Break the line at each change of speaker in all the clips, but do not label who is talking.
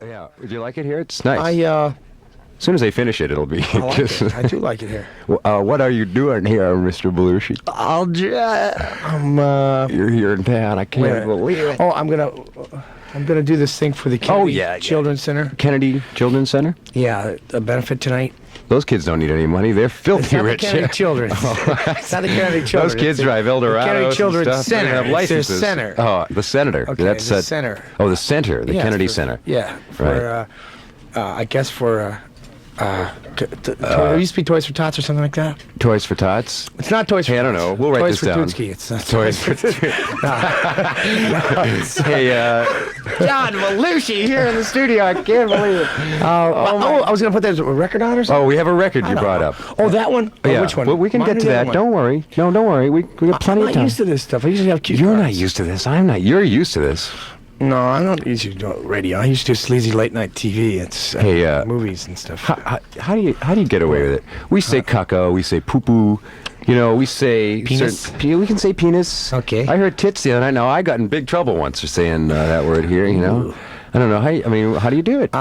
Yeah. Would you like it here? It's nice.
As
soon as they finish it, it'll be.
I like it. I do like it here.
What are you doing here, Mr. Belushi? You're here in town. I can't believe it.
Oh, I'm gonna do this thing for the Kennedy Children's Center.
Kennedy Children's Center?
Yeah, a benefit tonight.
Those kids don't need any money. They're filthy rich.
It's not the Kennedy Children. It's not the Kennedy Children.
Those kids drive Eldorados.
The Kennedy Children's Center.
They have licenses.
It's their center.
Oh, the senator.
Okay,
That's
the center.
Oh, the center. The Kennedy Center.
Yeah.
Right.
I guess for there used to be Toys for Tots or something like that.
Toys for Tots?
It's not Toys for
Tots. I don't know. We'll write this down.
Toys for Tutski. It's not
Toys for Hey,
John Belushi here in the studio. I can't believe it. I was going to put that as a record on or something.
Oh, we have a record you brought up.
Oh, that one?
Yeah.
Which one?
Well, we can get to that.
One?
Don't worry. No, don't worry. We got plenty of time.
I'm not used to this stuff. I usually have cue
You're
cards.
not used to this. I'm not. You're used to this.
No, I don't usually do radio. I used to do sleazy late night TV. It's movies and stuff.
How do you get away with it? We say caca, we say poo poo, we say
penis.
We can say penis.
Okay.
I heard tits the other night. Now I got in big trouble once for saying that word here.
Ooh.
I don't know how do you do it?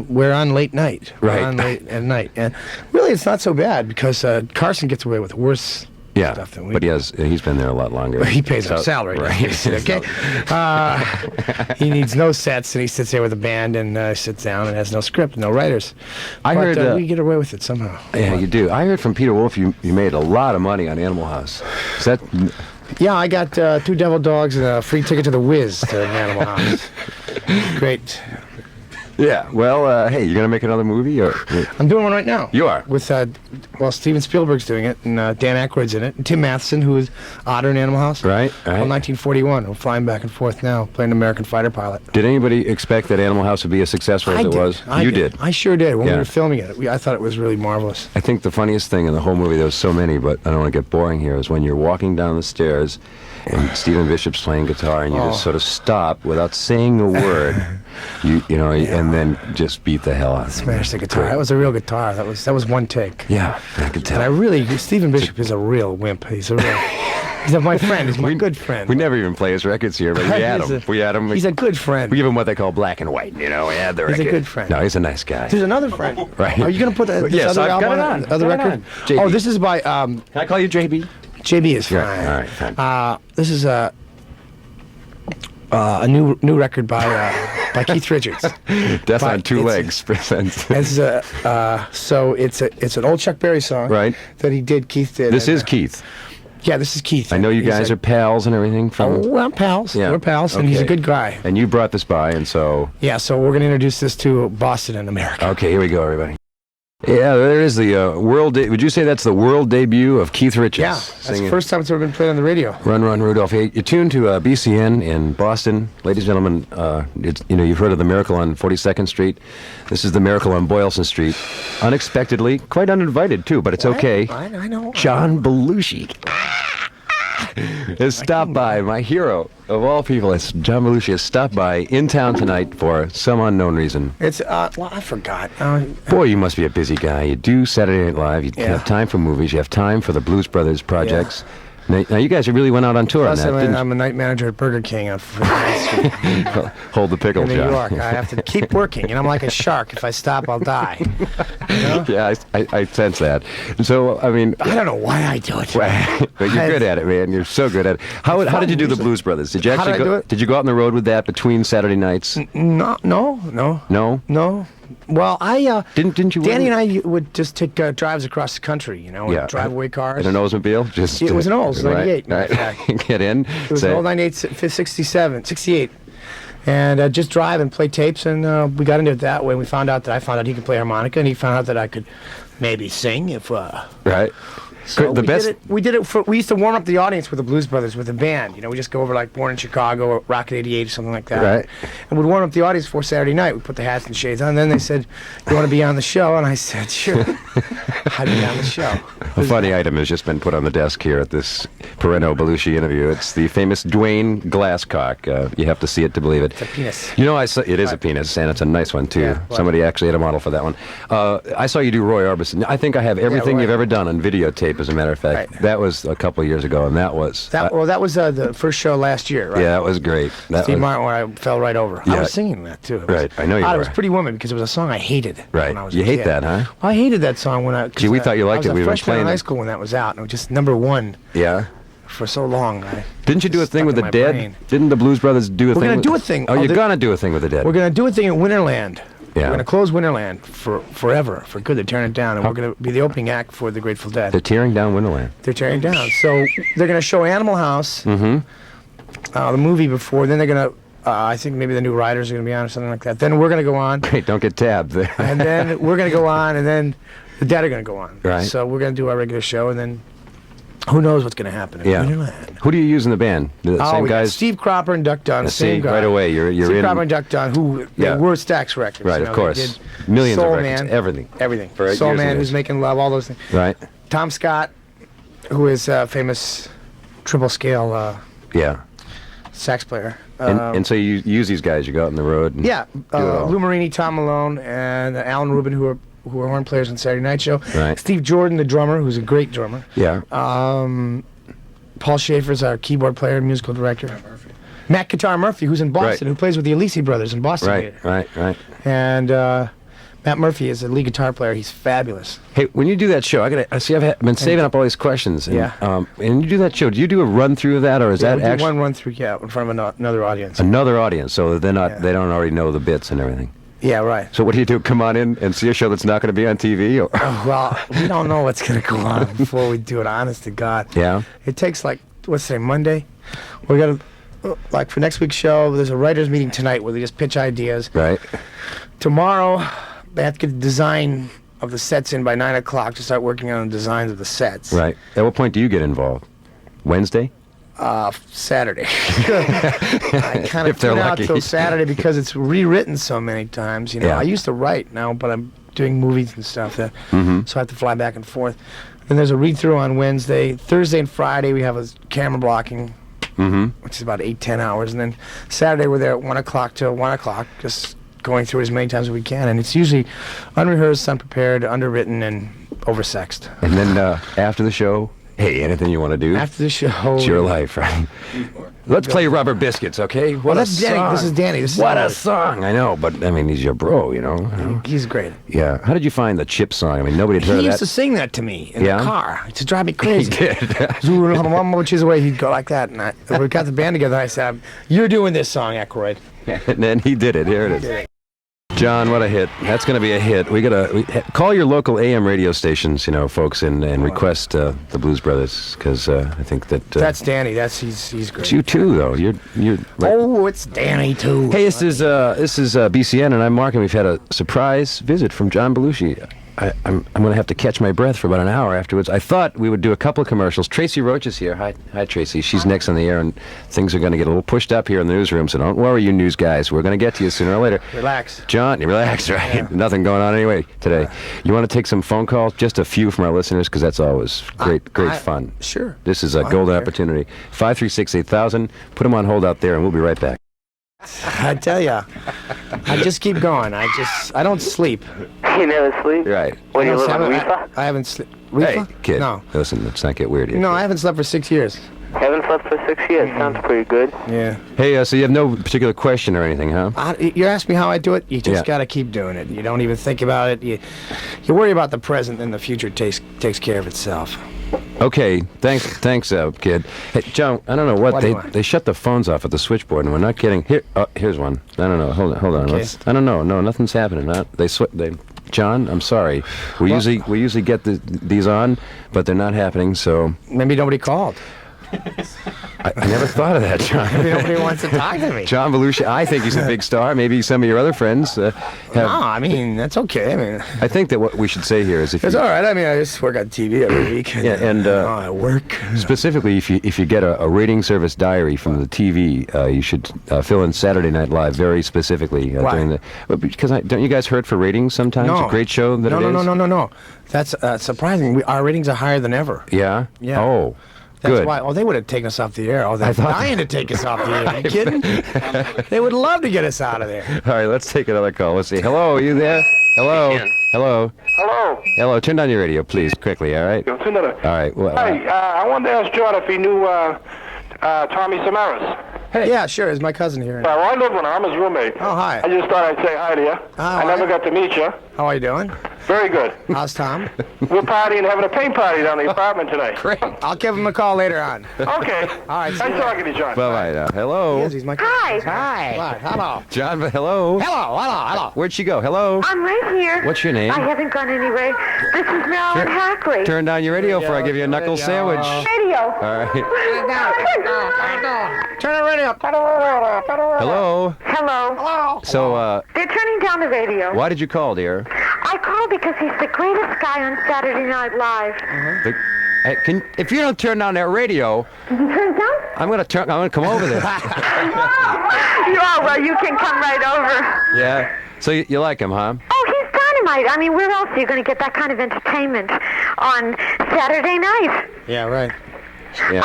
We're on late night.
Right.
We're on late at night, and really it's not so bad because Carson gets away with worse.
Yeah,
stuff than we
but he's been there a lot longer.
He pays our salary,
right?
Okay. He needs no sets, and he sits there with a band and sits down and has no script, no writers.
I heard
we get away with it somehow.
Yeah, you do. I heard from Peter Wolf you made a lot of money on Animal House. Is that?
Yeah, I got 2 devil dogs and a free ticket to the Wiz to Animal House. Great.
Yeah, well, hey, you're going to make another movie? Or
I'm doing one right now.
You are?
With, Steven Spielberg's doing it, and Dan Aykroyd's in it, and Tim Matheson, who is Otter in Animal House.
Right.
From 1941. We're flying back and forth now, playing an American fighter pilot.
Did anybody expect that Animal House would be as successful as it was? You did.
I sure did. When we were filming it, I thought it was really marvelous.
I think the funniest thing in the whole movie, there was so many, but I don't want to get boring here, is when you're walking down the stairs and Stephen Bishop's playing guitar and you just sort of stop without saying a word. And then just beat the hell out of it.
Smash the guitar. That was a real guitar. That was one take.
Yeah, I could tell.
And Stephen Bishop is a real wimp. He's my friend. He's my good friend.
We never even play his records here, but we had him.
He's a good friend.
We give him what they call black and white. We had the record.
He's a good friend.
No, he's a nice guy.
There's another friend.
Right.
Are you going to put this other album on? Other record?
JB.
Oh, this is by.
Can I call you JB?
JB is fine.
Yeah, all right, fine.
This is a new record by Keith Richards.
Death on Two Legs presents.
So it's an old Chuck Berry song.
Right.
That he did. Keith did.
This is Keith.
Yeah, this is Keith.
I know you guys are pals and everything from.
Oh, we're pals.
Yeah.
We're pals, and he's a good guy.
And you brought this by, and so.
Yeah, so we're going to introduce this to Boston and America.
Okay, here we go, everybody. Yeah, there is the would you say that's the world debut of Keith Richards?
Yeah, that's the first time it's ever been played on the radio.
Run, Run, Rudolph. Hey, you're tuned to BCN in Boston. Ladies and gentlemen, you've heard of the Miracle on 42nd Street. This is the Miracle on Boylston Street. Unexpectedly, quite uninvited too, but it's okay.
I know.
John Belushi has stopped by. My hero of all people, John Belushi has stopped by in town tonight for some unknown reason.
It's I forgot.
Boy, you must be a busy guy. You do Saturday Night Live. You have time for movies. You have time for the Blues Brothers projects.
Yeah.
Now, you guys really went out on tour on that, didn't you?
I'm a night manager at Burger King on 49th Street.
Hold the pickle,
in New
John.
York. I have to keep working, and I'm like a shark. If I stop, I'll die.
Yeah, I sense that. And so, I mean...
I don't know why I do it.
But you're good at it, man. You're so good at it. How did you do the Blues Brothers? Did you actually
do it?
Did you go out on the road with that between Saturday nights?
No.
No?
Well,
didn't you?
Danny and I would just take drives across the country, drive away cars.
In an Oldsmobile?
It was an Olds, 98.
Right. Get in.
It was an old 98, 68. And just drive and play tapes, and we got into it that way. We found out that I found out he could play harmonica, and he found out that I could maybe sing if.
Right.
So we did it. We used to warm up the audience with the Blues Brothers with a band. We just go over like Born in Chicago or Rocket 88 or something like that.
Right.
And we'd warm up the audience for Saturday night. We put the hats and shades on. And then they said, "You want to be on the show?" And I said, "Sure." I'd be on the show.
A funny item has just been put on the desk here at this Parenteau Belushi interview. It's the famous Dwayne Glasscock. You have to see it to believe it.
It's a penis.
You know, it is a penis, and it's a nice one, too.
Yeah, well.
Somebody actually had a model for that one. I saw you do Roy Orbison. I think I have everything
Roy.
you've ever done on videotape, as a matter of fact.
Right.
That was a couple of years ago, and that was...
That was the first show last year, right?
Yeah, that was great. That
Steve
was,
Martin, where I fell right over.
Yeah.
I was singing that, too.
Right, I know you
It
were.
was Pretty Woman, because it was a song I hated
Right.
when I was
You
a
hate
kid.
that, huh?
Well, I hated that song when I...
Gee, we thought you liked it.
I
We
was
were
a freshman in
playing
high
it.
school when that was out, and it was just number one
Yeah?
for so long.
Didn't you do a thing
stuck
with
in
the
my
Dead?
brain.
Didn't the Blues Brothers do a thing?
We're gonna
with-
do a thing.
Oh,
Oh,
you're
the-
gonna do a thing with the Dead.
We're going to do a thing at Winterland.
Yeah.
We're going to close Winterland forever, for good. They're tearing it down, and we're going to be the opening act for the Grateful Dead.
They're tearing down Winterland.
They're tearing down. So they're going to show Animal House,
Mm-hmm.
the movie before. Then they're going to, I think maybe the new Riders are going to be on or something like that. Then we're going to go on,
Great, don't get tabbed there.
and then we're going to go on, and then the Dead are going to go on.
Right.
So we're going to do our regular show, and then who knows what's going to happen at
Yeah.
Winterland.
Who do you use in the band? The same
we got
guys?
Steve Cropper and Duck Dunn.
Yeah,
Same
see,
guy.
right away, you're
Steve
in.
Cropper and Duck Dunn, who
Yeah.
were Stax Records.
Right,
you
of
know,
course.
they did
Millions
Soul
of records,
Man,
everything.
everything.
For
Soul
years and
Man,
years.
who's making love, all those things.
Right?
Tom Scott, who is a famous triple scale
Yeah.
sax player.
And so you use these guys, you go out on the road and
Yeah,
do it all.
Lou Marini, Tom Malone, and Alan Rubin, who are horn players on Saturday Night Show.
Right.
Steve Jordan, the drummer, who's a great drummer.
Yeah.
Paul Schaefer's our keyboard player and musical director. Matt Guitar Murphy, who's in Boston,
Right.
who plays with the Alisi Brothers in Boston.
Right.
And Matt Murphy is a lead guitar player. He's fabulous.
Hey, when you do that show, I see I've been saving up all these questions. And,
Yeah.
and you do that show, do you do a run through of that, or is
Yeah,
that
we do
actually
one run through, in front of another audience.
another audience? So they're not,
Yeah.
they don't already know the bits and everything.
Yeah, right.
So what do? Come on in and see a show that's not going to be on TV? Or?
Well, we don't know what's going to go on before we do it, honest to God.
Yeah.
It takes what's today, Monday? We got to, for next week's show, there's a writer's meeting tonight where they just pitch ideas.
Right.
Tomorrow, they have to get the design of the sets in by 9 o'clock to start working on the designs of the sets.
Right. At what point do you get involved? Wednesday?
Saturday. I kind
If
of
they're
tune out
lucky.
till Saturday because it's rewritten so many times. You know,
Yeah.
I used to write now, but I'm doing movies and stuff, so
Mm-hmm.
I have to fly back and forth. Then there's a read-through on Wednesday. Thursday and Friday we have a camera blocking,
Mm-hmm.
which is about 8-10 hours, and then Saturday we're there at 1 o'clock till 1 o'clock, just going through it as many times as we can. And it's usually unrehearsed, unprepared, underwritten, and oversexed.
And then after the show, hey, anything you want to do?
After the show,
It's your life, right? Let's play Rubber Biscuits, okay? What
that's
a
Danny.
song.
This is Danny. This is
What a
Howard.
song! I know, but I mean, he's your bro, you know.
He's great.
Yeah. How did you find the Chip song? I mean, nobody had heard
He
of
used to
that.
sing that to me in
Yeah?
the car. It used to drive me
He
crazy.
did.
Which is away, he'd go like that. And we got the band together. I said, "You're doing this song, Aykroyd."
And then he did it. Here it is. John, what a hit. That's going to be a hit. Call your local AM radio stations, you know, folks, and request the Blues Brothers, because I think that...
That's Danny. He's great.
it's you too, though. You're right.
Oh, it's Danny too.
Hey, this is BCN, and I'm Mark, and we've had a surprise visit from John Belushi. I'm going to have to catch my breath for about an hour afterwards. I thought we would do a couple of commercials. Tracy Roach is here. Hi, Tracy. She's next on the air, and things are going to get a little pushed up here in the newsroom, so don't worry, you news guys. We're going to get to you sooner or later.
Relax.
John, relax, right?
Yeah.
Nothing going on anyway today. You want to take some phone calls? Just a few from our listeners, because that's always great fun.
Sure.
This is a
I
golden
don't care.
opportunity. 536-8000. Put them on hold out there, and we'll be right back.
I tell ya, I just keep going. I don't sleep.
You never sleep?
Right.
What, do you live on
I
reefer?
haven't slept. Reefer?
Hey, kid.
No.
Listen, let's not get weird here.
No, I haven't slept for 6 years.
Haven't slept for 6 years. Sounds pretty good.
Yeah.
Hey, so you have no particular question or anything, huh?
You ask me how I do it. You just
Yeah.
got to keep doing it. You don't even think about it. You worry about the present, and the future takes care of itself.
Okay, thanks, kid. Hey, John, I don't know what,
What do you want?
they shut the phones off at the switchboard, and we're not getting here. Here's one. I don't know. Hold on.
Okay.
I don't know. No, nothing's happening. John, I'm sorry. We usually get these on, but they're not happening. So
Maybe nobody called.
I never thought of that, John.
Nobody wants to talk to me.
John Belushi, I think he's a big star. Maybe some of your other friends have.
No, I mean, that's okay. I mean,
I think that what we should say here is if
it's
you,
all right. I mean, I just work on TV every week.
Yeah, and
I work.
specifically, if you get a rating service diary from the TV, you should fill in Saturday Night Live very specifically
Why?
during the. Because don't you guys hurt for ratings sometimes?
No.
A great show that
No,
it
no,
is?
no, no, no, no. That's surprising. Our ratings are higher than ever.
Yeah.
Yeah.
Oh.
That's
Good.
why. Oh, they would have taken us off the air. Oh, they're
thought-
dying to take us off the air. Are you kidding? They would love to get us out of there.
All right, let's take another call. Let's see. Hello, are you there? Hello.
Yeah.
Hello.
Hello.
Hello. Turn down your radio, please, quickly. All right.
It's another.
All right. Well,
Hey, I wanted to ask John if he knew Tommy Samaras.
Yeah, sure. It's my cousin here.
Well, I live with him. I'm his roommate.
Oh, hi.
I just thought I'd say hi to you. I never got to meet you.
How are you doing?
Very good.
How's Tom?
We're partying, having a paint party down in the apartment today.
Great. I'll give him a call later on.
Okay.
All right, see
Nice
you later.
talking to you, John.
bye-bye now. Hello.
Yes, he's my cousin.
Hi.
Hi. Hello.
John, hello.
Hello.
Where'd she go? Hello.
I'm right here.
What's your name?
I haven't gone anywhere. This is Marilyn Hackley.
Turn down your radio before I give you a knuckle
Radio.
sandwich.
Radio.
All right.
Turn the radio.
Hello.
Hello.
So,
They're turning down the radio.
why did you call, dear?
I called because he's the greatest guy on Saturday Night Live.
Hey, if you don't turn down that radio,
Did you turn it down?
I'm gonna come over there.
Oh, well, you can come right over.
Yeah. So you like him, huh?
Oh, he's dynamite. I mean, where else are you going to get that kind of entertainment on Saturday night?
Yeah, right.
Yeah.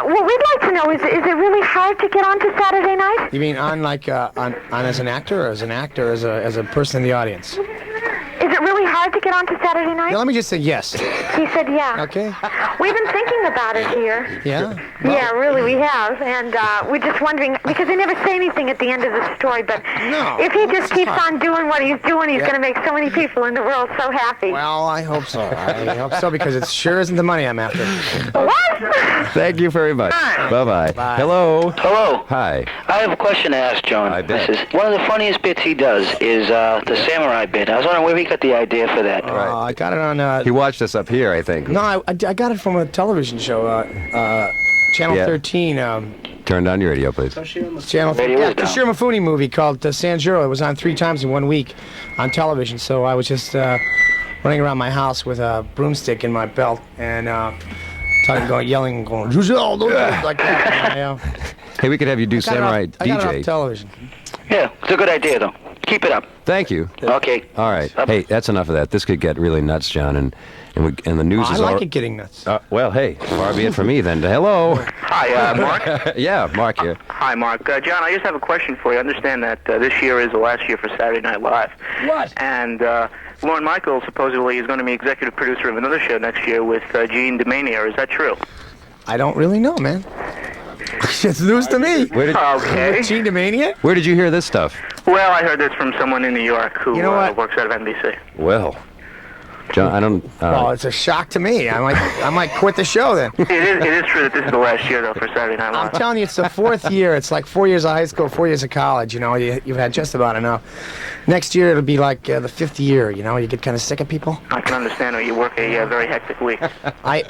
What we'd like to know is it really hard to get onto Saturday night?
You mean on on as an actor, or as an actor, as a person in the audience?
Is it really hard to get onto Saturday night?
Yeah, let me just say yes.
He said, yeah.
Okay.
We've been thinking about it here.
Yeah.
Yeah, really, we have. And we're just wondering, because they never say anything at the end of the story, but
No,
if he just
that's
keeps
fine.
on doing what he's doing, he's
Yeah.
going to make so many people in the world so happy.
Well, I hope so. I hope so, because it sure isn't the money I'm after.
What?
Thank you very much. Bye-bye.
Bye.
Hello.
Hello.
Hi.
I have a question to ask John.
I bet.
This is one of the funniest bits he does is the samurai bit. I was wondering where he got the idea for that.
I got it on.
He watched us up here, I think.
No, I got it from a television show, Channel
Yeah.
13.
Turn down your radio, please.
Channel
Radio
yeah,
is down.
Toshiro Mifune movie called Sanjuro. It was on 3 times in 1 week on television. So I was just running around my house with a broomstick in my belt and yelling, going like that. And
Hey, we could have you do Samurai
I got it
DJ.
off television.
Yeah, it's a good idea, though. Keep it up.
Thank you.
Okay.
All right. Hey, that's enough of that. This could get really nuts, John, and the news
I
is
like
all.
it getting nuts.
Well, hey, far be it from me then. Hello.
Hi, Mark.
Yeah, Mark here.
Hi, Mark. John, I just have a question for you. I understand that this year is the last year for Saturday Night Live.
What?
And Lorne Michaels supposedly is going to be executive producer of another show next year with Gene DeMania. Is that true?
I don't really know, man. It's news to me.
Okay.
Gene DeMania?
Where did you hear this stuff?
Well, I heard this from someone in New York who
You know what?
works out of NBC.
Well, John, I don't.
Well, it's a shock to me. I might quit the show then.
It is true that this is the last year, though, for Saturday Night
I'm
Live.
telling you, it's the 4th year. It's like 4 years of high school, 4 years of college. You know, you've had just about enough. Next year, it'll be like the 5th year. You know, you get kind of sick of people.
I can understand that you work a very hectic week.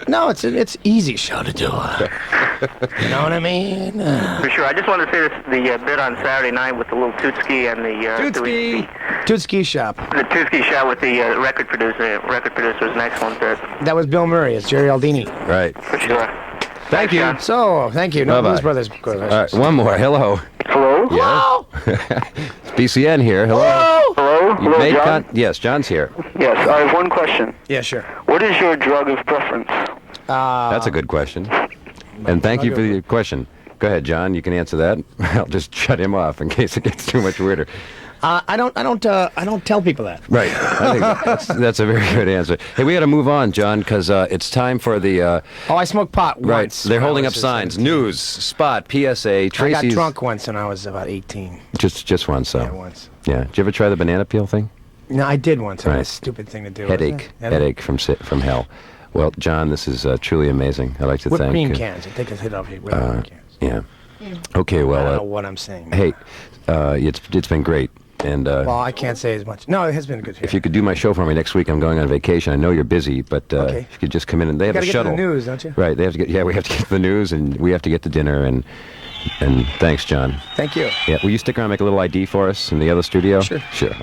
No, it's easy show to do. You know what I mean?
For sure. I just wanted to say this, the bit on Saturday night with the little Tootski and the
Tootski Shop.
the Tootski shot with the record producer. Record producer was an excellent bit.
That was Bill Murray. It's Jerry Aldini.
Right.
For sure.
Thank you.
John.
So, thank you. No
Bye-bye.
Blues Brothers.
All right, one more. Hello.
Hello?
Yeah. It's BCN here. Hello.
Hello?
You made yes, John's here.
Yes, I have one question.
Yeah, sure.
What is your drug of preference?
That's a good question. And thank you for the question. Go ahead, John. You can answer that. I'll just shut him off in case it gets too much weirder.
I don't tell people that.
Right. I think that's a very good answer. Hey, we got to move on, John, because it's time for the.
Oh, I smoked pot
Right.
once.
They're
when I
holding
was
up
just
signs.
17.
News, spot, PSA.
I got
Tracy's.
drunk once when I was about 18.
Just once, so.
Yeah, once.
Yeah. Did you ever try the banana peel thing?
No, I did once. It was
Right.
a stupid thing to do. wasn't
Headache.
it?
Headache from hell. Well, John, this is truly amazing. I'd like to
Whipped
thank.
cream cans. I take a hit off your whipped cream cans.
Yeah. Okay.
I don't know
Well.
what I'm saying.
Hey, it's been great. And
Well, I can't say as much. No, it has been a good year.
if you could do my show for me next week, I'm going on vacation. I know you're busy, but
Okay.
if you could just come in and they have
Got
a
to get to
shuttle.
the news, don't you?
Right, they have to get. Yeah, we have to get to the news, and we have to get to dinner. And thanks, John.
Thank you.
Yeah, will you stick around and make a little ID for us in the other studio?
Sure.
Sure.